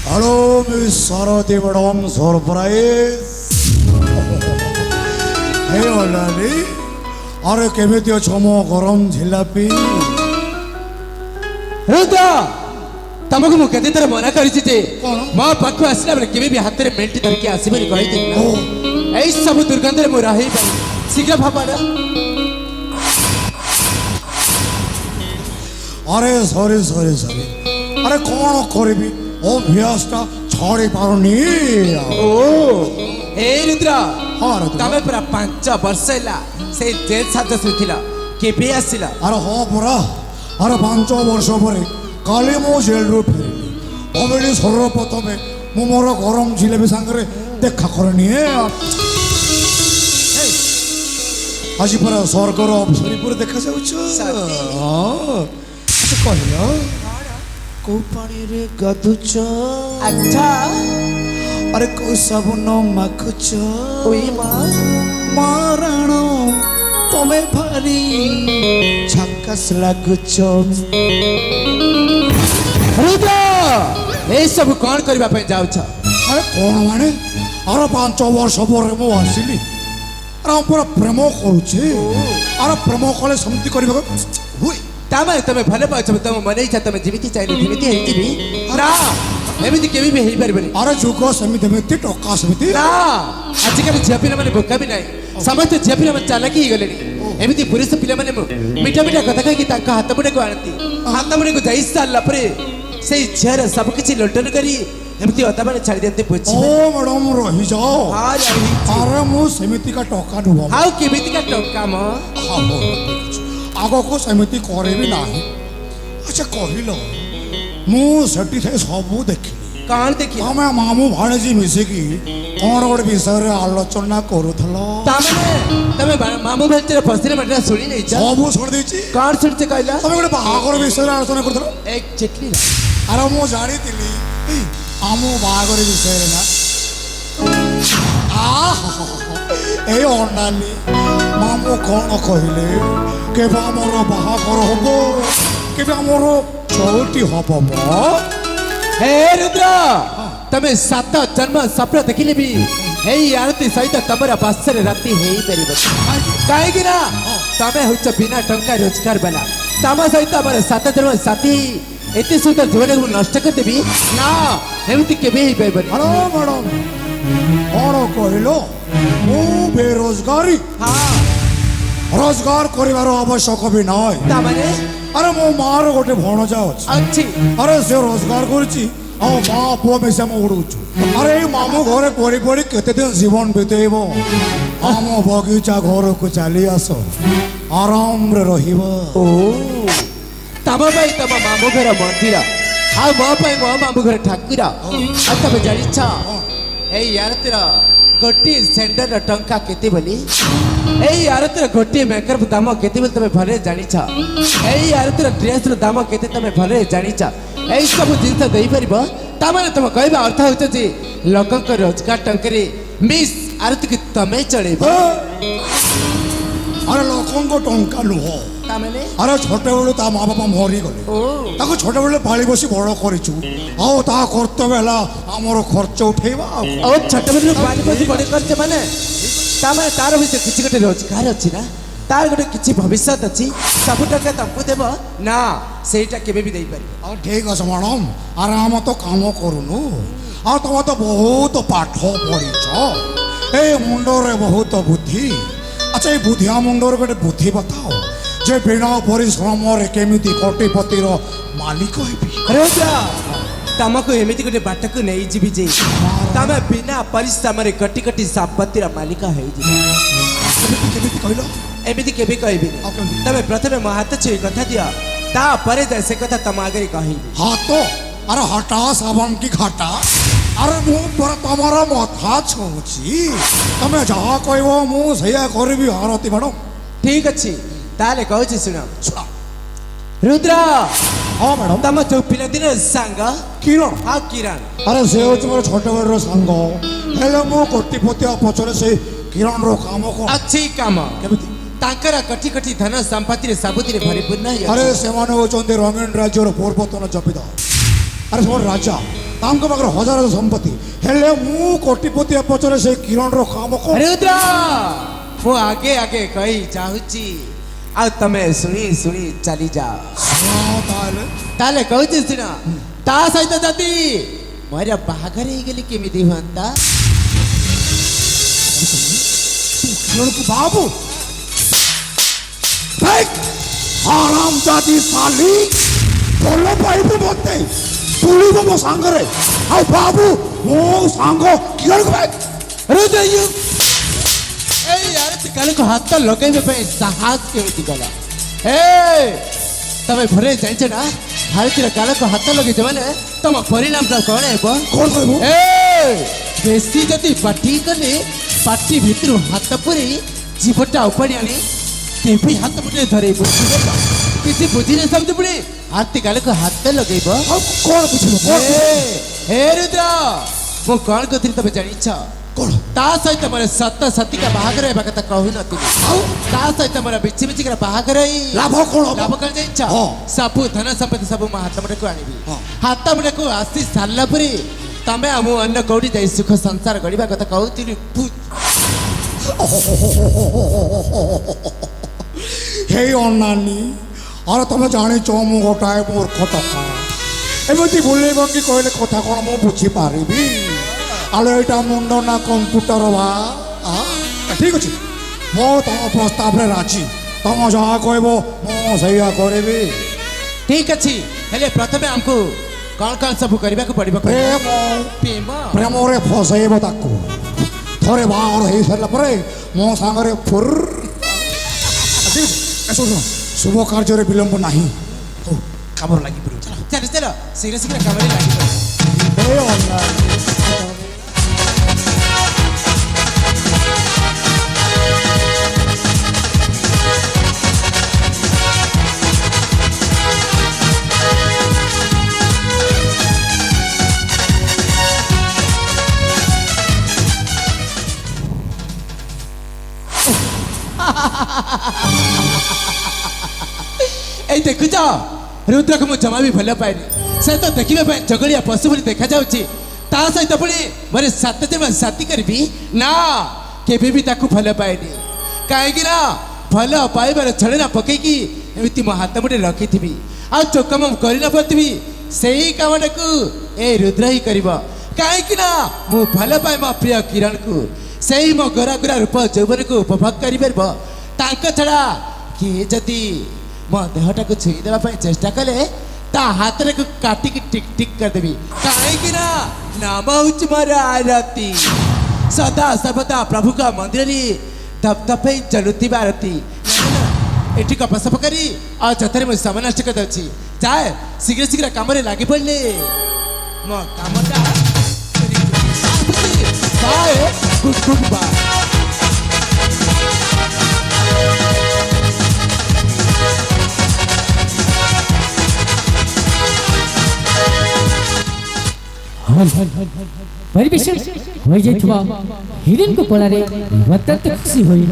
Hello, Miss Sarati Madam Surprise. Hey, Olali. Are କେମିତି ଅଛ ମୋ ଗରମ ଝିଲାପି? ରୁଦ୍ର ତମକୁ ମୁଁ କେତେ ଥର ମନା କରିଛି ଯେ ମୋ ପାଖକୁ ଆସିଲା ବେଳେ କେବେ ବି ହାତରେ ମେଣ୍ଟି ଧରିକି ଆସିବନି କହିଥିଲି ନା। ଏଇ ସବୁ ଦୁର୍ଗନ୍ଧରେ ମୁଁ ରହିପାରିବି ଶୀଘ୍ର ଭାବନା। ଆରେ ସରି ଆରେ କ'ଣ କରିବି ଅଭ୍ୟାସଟା ଛାଡ଼ି ପାରୁନି। ଓ ଏ ରୁଦ୍ର ହଁ ରୁଦ୍ର। ତମେ ପୁରା 5 ବର୍ଷ ହେଲା ସେଇ ଜେଲ ସଦସ୍ୟ ଥିଲ କେବେ ଆସିଲା? ଆରେ ହଁ ପରା ଆରେ 5 ବର୍ଷ ପରେ କାଲି ମୁଁ ଜେଲରୁ ଫେରିଲି। ଭାବିଲି ସର୍ବପ୍ରଥମେ ମୁଁ ମୋର ଗରମ ଜିଲେବି ସାଙ୍ଗରେ ଦେଖା କରିନିଏ। ଆଜି ପରା ସ୍ୱର୍ଗର ଅପସରୀପୁର ଦେଖାଯାଉଛ। କହିଲ କୋଉ ପାଣିରେ ଗାଧୁଛ? ଆଚ୍ଛା ଆରେ କୋଉ ସାବୁନ ମାଖୁଛ? ଓଇ ମା ମାରାଣ ତମେ ଭାରି ଝାକାସ ଲାଗୁଛ। ରୁଦ୍ର ଏଇ ସବୁ କଣ କରିବା ପାଇଁ ଯାଉଛ? ଆରେ କ'ଣ ମାନେ ଆରେ 5 ବର୍ଷ ପରେ ମୁଁ ଆସିଲି। ଆରେ ମୁଁ ପୁରା ପ୍ରେମ କରୁଛି। ଆରେ ପ୍ରେମ କଲେ ସେମିତି କରିବାକୁ ହୁଏ। ତାମାନେ ତମେ ଭଲ ପାଉଛ ତମ ମନେ ଇଚ୍ଛା ତମେ ଯେମିତି ଚାହିଁଲେ ଯେମିତି ହେଇଯିବି ନା ଏମିତି କେବେ ବି ହେଇପାରିବନି। ଆରେ ଯୁଗ ସେମିତି ଏମିତି ଟଙ୍କା ସେମିତି ନା ଆଜିକାଲି ଝିଅ ପିଲାମାନେ ବୋକା ବି ନାହିଁ ସମସ୍ତେ ଝିଅ ପିଲାମାନେ ଚାଲାକି ହେଇଗଲେଣି। ଏମିତି ପୁରୁଷ ପିଲାମାନେ ମିଠା ମିଠା କଥା କହିକି ତାଙ୍କ ହାତ ମୁଣ୍ଡକୁ ଆଣନ୍ତି। ହାତ ମୁଣ୍ଡକୁ ଯାଇ ସାରିଲା ପରେ ସେଇ ଝିଅର ସବୁ କିଛି ଲୁଣ୍ଠନ କରି ଏମିତି ଅଦାମାନେ ଛାଡ଼ି ଦିଅନ୍ତି। ବୁଝି ଓ ମ୍ୟାଡ଼ାମ ରହିଯାଅ। ଆରେ ମୁଁ ସେମିତିକା ଟଙ୍କା ନୁହଁ। ଆଉ କେମିତିକା ଟଙ୍କା ମ ଆଗକୁ ସେମିତି କରିବି ନାହିଁ। ଆଚ୍ଛା କହିଲ ମୁଁ ସେଠି ସବୁ ଦେଖିଲି। କଣ ଦେଖି? ତମେ ମାମୁଁ ଭାଣିଜୀ ମିଶିକି କ'ଣ ଗୋଟେ ବିଷୟରେ ଆଲୋଚନା କରୁଥିଲ। ତାମାନେ ତମେ ମାମୁଁ ଭାଇର ଫସିଲେ ମାଟିରେ ଶୁଣି ନେଇଛ? ସବୁ ଶୁଣି ଦେଇଛି। କଣ ଶୁଣିଛ କହିଲ? ତମେ ଗୋଟେ ବାହାଘର ବିଷୟରେ ଆଲୋଚନା କରୁଥିଲ। ଏକ୍ଜାକ୍ଟଲି। ଆରେ ମୁଁ ଜାଣିଥିଲି ଆମ ବାହାଘର ବିଷୟରେ ନା। ଏଇ ଅଣ୍ଡାଲି ମାମୁଁ କ'ଣ କହିଲେ କେବେ ଆମର ବାହାଘର ହବ କେବେ ଆମର ଚଉଠି ହବ ମ? ହେ ରୁଦ୍ର ତମେ 7 ଜନ୍ମ ସ୍ୱପ୍ନ ଦେଖିଲେ ବି ଏଇ ଆରତୀ ସହିତ ତମର ବାସରେ ରାତି ହେଇପାରିବ କାହିଁକି ନା ତମେ ହଉଛ ବିନା ଟଙ୍କା ରୋଜଗାର ବାଲା। ତମ ସହିତ ଆମର 7 ଜନ୍ମ ସାଥୀ ଏତେ ସୁନ୍ଦର ଜୀବନକୁ ମୁଁ ନଷ୍ଟ କରିଦେବି ନା ଏମିତି କେବେ ହେଇପାରିବନି। ହ୍ୟାଲୋ ମ୍ୟାଡ଼ାମ କ'ଣ କହିଲ? ମୁଁ ବେରୋଜଗାରୀ ରୋଜଗାର କରିବାର ଆବଶ୍ୟକ ବି ନାହିଁ। ତାମାନେ ଆରେ ମୋ ମାର ଗୋଟେ ଭଣଜା ଅଛି। ଆରେ ସେ ରୋଜଗାର କରୁଛି ଆଉ ମା ପୁଅ ମିଶା ମୁଁ ଉଡୁଛୁ। ଆରେ ଏଇ ମାମୁଁ ଘରେ ପଡ଼ି ପଡ଼ି କେତେ ଦିନ ଜୀବନ ବିତେଇବ। ଆମ ବଗିଚା ଘରକୁ ଚାଲି ଆସ ଆରାମରେ ରହିବ। ଓ ତମ ପାଇଁ ତମ ମାମୁଁ ଘର ମନ୍ଦିର ଆଉ ମୋ ପାଇଁ ମୋ ମାମୁଁ ଘର ଠାକୁର। ଆଉ ତମେ ଜାଣିଛ ଏଇ ଆରତୀର ଗୋଟିଏ ସେଣ୍ଡର ଟଙ୍କା କେତେ ବୋଲି? ଏଇ ଆରତୀର ଗୋଟିଏ ମେକଅପ୍ ଦାମ କେତେ ବୋଲି ତମେ ଭଲରେ ଜାଣିଛ? ଏଇ ଆରତୀର ଡ୍ରେସ୍ର ଦାମ କେତେ ତମେ ଭଲରେ ଜାଣିଛ? ଏଇ ସବୁ ଜିନିଷ ଦେଇପାରିବ ତାମାନେ ତମ କହିବା ଅର୍ଥ ହେଉଛି ଯେ ଲୋକଙ୍କ ରୋଜଗାର ଟଙ୍କାରେ ମିସ୍ ଆରତୀକୁ ତମେ ଚଳେଇବ। ଆରେ ଲୋକଙ୍କ ଟଙ୍କା ନୁହଁ। ତାମାନେ ଆରେ ଛୋଟବେଳୁ ତା ମା ବାପା ମରିଗଲେ। ତାକୁ ଛୋଟବେଳେ ପାଳି ବସି ବଡ଼ କରିଛୁ ଆଉ ତା କର୍ତ୍ତବ୍ୟ ହେଲା ଆମର ଖର୍ଚ୍ଚ ଉଠେଇବା। ଆଉ ଛୋଟବେଳୁ ପାଣି ପଶି ବଡ଼ କରିଛ ମାନେ ତାମାନେ ତାର ଭିତରେ କିଛି ଗୋଟେ ରୋଜଗାର ଅଛି ନା ତାର ଗୋଟେ କିଛି ଭବିଷ୍ୟତ ଅଛି। ସବୁ ଟଙ୍କା ତମକୁ ଦେବ ନା ସେଇଟା କେବେ ବି ଦେଇପାରିବ। ଆଉ ଠିକ ଅଛି ମ୍ୟାଡ଼ାମ। ଆରେ ଆମେ ତ କାମ କରୁନୁ ଆଉ ତମେ ତ ବହୁତ ପାଠ ପଢ଼ିଛ। ଏଇ ମୁଣ୍ଡରେ ବହୁତ ବୁଦ୍ଧି। ଆଚ୍ଛା ଏଇ ବୁଦ୍ଧିଆ ମୁଣ୍ଡରେ ଗୋଟେ ବୁଦ୍ଧି ବତାଅ ଯେ ବିନା ପରିଶ୍ରମରେ କେମିତି କୋଟିପତିର ମାଲିକ ହେବି। ତମକୁ ଏମିତି ଗୋଟେ ବାଟକୁ ନେଇଯିବି ଯେ ତମେ ବିନା ପରିଶ୍ରମରେ କୋଟି କୋଟି ସମ୍ପତ୍ତିର ମାଲିକ ହେଇଯିବ। କେମିତି କହିଲ? ଏମିତି କେବେ କହିବିନି। ତମେ ପ୍ରଥମେ ମୋ ହାତ ଛୁଇଁ କଥା ଦିଅ ତାପରେ ଯାଇ ସେ କଥା ତମ ଆଗରେ କହିବି। ହାତ? ଆରେ ହଟା ସାବାନ କି ଘାଟା? ଆରେ ମୁଁ ପରା ତମର ମଥା ଛୁଉଛି। ତମେ ଯାହା କହିବ ମୁଁ ସେଇଆ କରିବି ଆରତୀ ମ୍ୟାଡ଼ାମ। ଠିକ ଅଛି ତାହେଲେ କହୁଛି ଶୁଣ। ରୁଦ୍ର ହଁ ମ୍ୟାଡ଼ାମ। ତମ ଯୋଉ ପିଲାଦିନର ସାଙ୍ଗ କିରଣ? ହଁ କିରଣ। ଆରେ ସେ ହେଉଛି ମୋର ଛୋଟବେଳର ସାଙ୍ଗ। ହେଲେ ମୁଁ କୋଟିପତି ପଛରେ ସେ କିରଣର କାମ କ'ଣ ଅଛି? କାମ କେମିତି? ତାଙ୍କର କୋଟି କୋଟି ଧନ ସମ୍ପତ୍ତିରେ ସବୁଥିରେ ପରିପୂର୍ଣ୍ଣ। ଆରେ ସେମାନେ ହେଉଛନ୍ତି ରଙ୍ଗୀନ ରାଜ୍ୟର ପୂର୍ବତନ ଜମିଦାର। ଆରେ ସେମାନେ ରାଜା ତାଙ୍କ ପାଖରେ ହଜାର ସମ୍ପତ୍ତି ହେଲେ ମୁଁ କୋଟିପତି ପଛରେ ସେ କିରଣର କାମ କଣ ରୁଦ୍ର ମୁଁ ଆଗେ ଆଗେ କହି ଚାହୁଁଛି ଆଉ ତମେ ଶୁଣି ଶୁଣି ଚାଲି ଯାଅ ତାହେଲେ ତାହେଲେ କହୁଛି ଶୁଣ ତା ସହିତ ଯଦି ମୋର ବାହାଘର ହେଇଗଲି କେମିତି ହୁଅନ୍ତା କିରଣକୁ ବାବୁ ଆରାମ ଜାତି ଶାଲି ଭଲ ପାଇବୁ ମତେ ତୁଳିବ ମୋ ସାଙ୍ଗରେ ଆଉ ବାବୁ ମୋ ସାଙ୍ଗ କିରଣକୁ ରୁଦ୍ର ଏଇ ଆରତି କାଲିକୁ ହାତ ଲଗାଇବା ପାଇଁ ସାହସ କେମିତି ଗଲା ତମେ ଘରେ ଜାଣିଛ ନା ଭାରତୀୟ କାଳକୁ ହାତ ଲଗେଇଛ ମାନେ ତମ ପରିଣାମଟା କଣ ହେବ କଣ କହିବୁ ବେଶୀ ଯଦି ପାଟି କଲେ ପାଟି ଭିତରୁ ହାତ ପୁରେଇ ଜୀବଟା ଉପାଡ଼ି ଆଣି କେବେ ହାତ ମୁଠରେ ଧରେଇବ କିଛି ବୁଝିଲେ ସମଝ ପୁଣି ଆରତି କାଳକୁ ହାତ ଲଗେଇବ ଆଉ କଣ ବୁଝିବ ହେ ରୁଦ୍ର ମୁଁ କଣ କହୁଥିଲି ତମେ ଜାଣିଛ କଣ ତା ସହିତ ମୋର ସତ ସତିକା ବାହାଘର ହେବା କଥା କହୁନଥିଲି ଆଉ ତା ସହିତ ମୋର ବିଛି ବିଚିକା ବାହାଘର ହେଇ ଲାଭ କଣ ହବ? ଲାଭ କଣ ଜାଣିଛ ହଁ। ସବୁ ଧନ ସମ୍ପତ୍ତି ସବୁ ମୋ ହାତ ମୁଠାକୁ ଆଣିବି ହଁ। ହାତ ମୁଠାକୁ ଆସି ସାରିଲା ପରେ ତମେ ଆଉ ମୁଁ ଅନ୍ୟ କୋଉଠି ଯାଇ ସୁଖ ସଂସାର ଗଢ଼ିବା କଥା କହୁଥିଲି ହେ ଅନାନୀ ଆରେ ତମେ ଜାଣିଛ ମୁଁ ଗୋଟାଏ ମୂର୍ଖ ଟକା ଏମିତି ବୁଲେଇବ କି କହିଲେ କଥା କଣ ମୁଁ ବୁଝିପାରିବି ଆଲୋ ଏଇଟା ମୁଣ୍ଡ ନା କମ୍ପ୍ୟୁଟର ବା ଠିକ ଅଛି ମୁଁ ତମ ପ୍ରସ୍ତାବରେ ରାଜି ତମ ଯାହା କହିବ ମୁଁ ସେଇଆ କରିବି ଠିକ ଅଛି ହେଲେ ପ୍ରଥମେ ଆମକୁ କଣ କଣ ସବୁ କରିବାକୁ ପଡିବ ପ୍ରେମ ପ୍ରେମ ପ୍ରେମରେ ଫସେଇବ ତାକୁ ଥରେ ବାହାଘର ହେଇସାରିଲା ପରେ ମୋ ସାଙ୍ଗରେ ଫୁର୍ ଠିକ ଅଛି ଶୁଣ ଶୁଭ କାର୍ଯ୍ୟରେ ବିଳମ୍ବ ନାହିଁ ହଉ କାମରେ ଲାଗିପଡ଼ିବ ଚାଲ ଚାଲ ଚାଲ ଶୀଘ୍ର ଶୀଘ୍ର କାମରେ ଲାଗିବ ହେ ଅନାନୀ এই দেখুছ ରୁଦ୍ରକୁ ମୁଁ ଜମା ବି ଭଲ ପାଏନି ସେ ତ ଦେଖିବା ପାଇଁ ଜଗଳିଆ ପଶୁ ବୋଲି ଦେଖାଯାଉଛି ତା ସହିତ ପୁଣି ମୋର ସାତ ଜନ୍ମ ସାଥୀ କରିବି ନା କେବେ ବି ତାକୁ ଭଲ ପାଏନି କାହିଁକି ନା ଭଲ ପାଇବାର ଛଳନା ପକେଇକି ଏମିତି ମୋ ହାତ ମୁଠେ ରଖିଥିବି ଆଉ ଯୋଉ କାମ କରିନପାରିଥିବି ସେଇ କାମଟାକୁ ଏ ରୁଦ୍ର ହିଁ କରିବ କାହିଁକି ନା ମୁଁ ଭଲ ପାଏ ମୋ ପ୍ରିୟ କିରଣକୁ ସେଇ ମୋ ଗୋରା ଗୋରା ରୂପ ଯୌବନକୁ ଉପଭୋଗ କରିପାରିବ ତାଙ୍କ ଛଡ଼ା କିଏ ଯଦି ମୋ ଦେହଟାକୁ ଛୁଇଁ ଦେବା ପାଇଁ ଚେଷ୍ଟା କଲେ ତା ହାତରେ କାଟିକି ଟିକ୍ ଟିକ୍ କରିଦେବି କାହିଁକି ନା ନାମ ହେଉଛି ମୋର ଆରତୀ ସଦା ସର୍ବଦା ପ୍ରଭୁଙ୍କ ମନ୍ଦିରରେ ଧପ ଧପେଇ ଚାଲୁଥିବା ଆରତୀ ଏଠି ଗପସପ କରି ଆଉ ଯଥାରେ ମୁଁ ସମୟ ନଷ୍ଟ କରିଦେଉଛି ଯାଏ ଶୀଘ୍ର ଶୀଘ୍ର କାମରେ ଲାଗି ପଡ଼ିଲେ ମୋ କାମଟା ବାଏ ଗୁଡ୍ ଗୁଡ୍ ବାଏ ପରିବେଶ ହୋଇଯାଇଥିବା ହିରେନକୁ କଳାରେ ଅତ୍ୟନ୍ତ ଖୁସି ହୋଇ